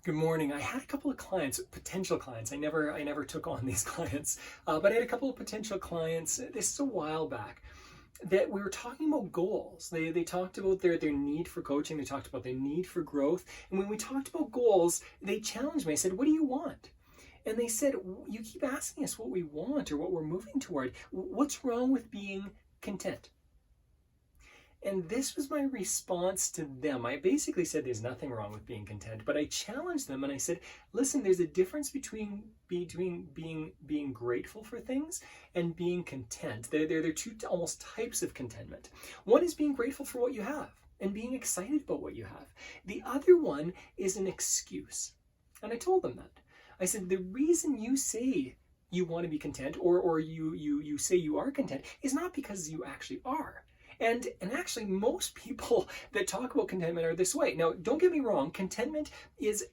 Good morning. I had a couple of clients, potential clients. I never took on these clients, but I had a couple of potential clients. This is a while back that we were talking about goals. They talked about their need for coaching. They talked about their need for growth. And when we talked about goals, they challenged me. I said, "What do you want?" And they said, "You keep asking us what we want or what we're moving toward. What's wrong with being content?" And this was my response to them. I basically said there's nothing wrong with being content, but I challenged them and I said, listen, there's a difference between being grateful for things and being content. They're two almost types of contentment. One is being grateful for what you have and being excited about what you have. The other one is an excuse. And I told them that. I said, the reason you say you want to be content or you say you are content is not because you actually are. And actually, most people that talk about contentment are this way. Now, don't get me wrong, contentment is,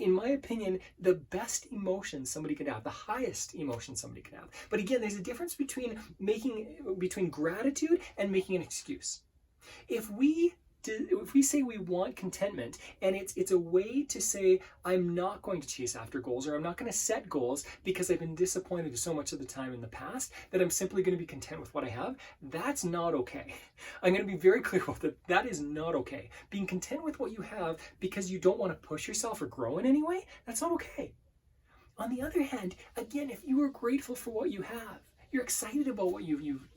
in my opinion, the best emotion somebody could have, the highest emotion somebody could have. But again, there's a difference between gratitude and making an excuse. If we say we want contentment and it's a way to say I'm not going to chase after goals or I'm not going to set goals because I've been disappointed so much of the time in the past that I'm simply going to be content with what I have, that's not okay. I'm going to be very clear about that. That is not okay. Being content with what you have because you don't want to push yourself or grow in any way, that's not okay. On the other hand, again, if you are grateful for what you have, you're excited about what you've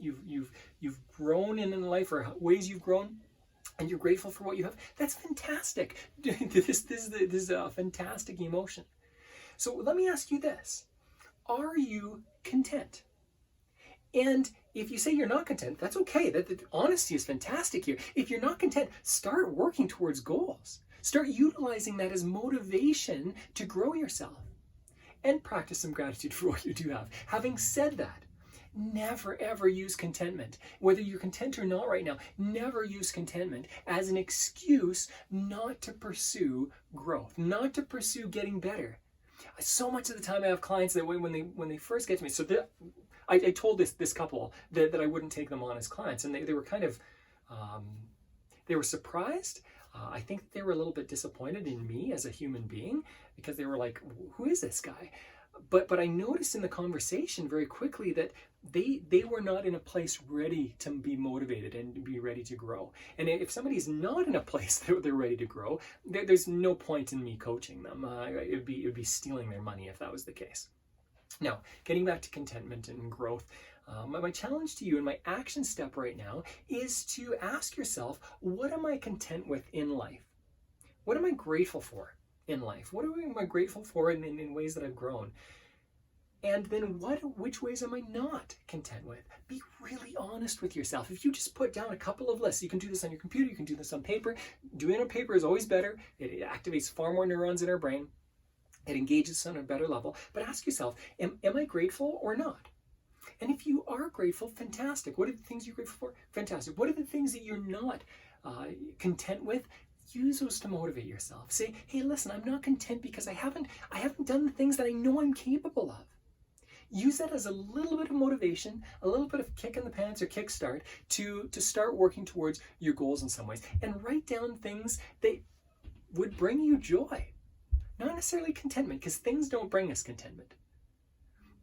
grown in life or ways you've grown, and you're grateful for what you have, that's fantastic. This is a fantastic emotion. So let me ask you this. Are you content? And if you say you're not content, that's okay. That honesty is fantastic here. If you're not content, start working towards goals. Start utilizing that as motivation to grow yourself. And practice some gratitude for what you do have. Having said that, never ever use contentment, whether you're content or not right now, never use contentment as an excuse not to pursue growth, not to pursue getting better. So much of the time I have clients that when they first get to me, I told this couple that I wouldn't take them on as clients, and they were kind of, they were surprised. I think they were a little bit disappointed in me as a human being because they were like, who is this guy? But I noticed in the conversation very quickly that they were not in a place ready to be motivated and be ready to grow. And if somebody's not in a place that they're ready to grow, there's no point in me coaching them. It'd be stealing their money if that was the case. Now, getting back to contentment and growth, my challenge to you and my action step right now is to ask yourself, what am I content with in life? What am I grateful for in life? What am I grateful for in ways that I've grown? And then which ways am I not content with? Be really honest with yourself. If you just put down a couple of lists, you can do this on your computer, you can do this on paper. Doing it on paper is always better. It activates far more neurons in our brain. It engages us on a better level. But ask yourself, am I grateful or not? And if you are grateful, fantastic. What are the things you're grateful for? Fantastic. What are the things that you're not content with? Use those to motivate yourself. Say, hey, listen, I'm not content because I haven't done the things that I know I'm capable of. Use that as a little bit of motivation, a little bit of kick in the pants or kickstart to start working towards your goals in some ways. And write down things that would bring you joy. Not necessarily contentment, because things don't bring us contentment.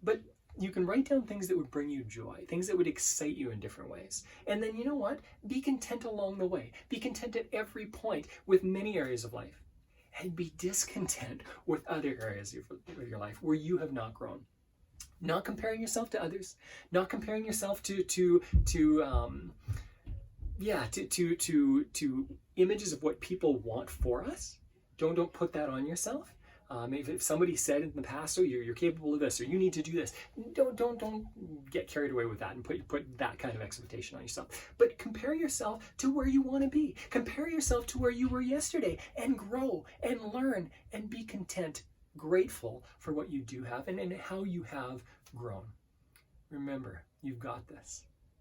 But you can write down things that would bring you joy, things that would excite you in different ways. And then, you know what? Be content along the way. Be content at every point with many areas of life. And be discontent with other areas of your life where you have not grown. Not comparing yourself to others, not comparing yourself to images of what people want for us. Don't put that on yourself. Maybe if somebody said in the past, "Oh, you're capable of this," or "You need to do this," don't get carried away with that and put that kind of expectation on yourself. But compare yourself to where you want to be. Compare yourself to where you were yesterday, and grow and learn and be content, grateful for what you do have and how you have grown. Remember, you've got this.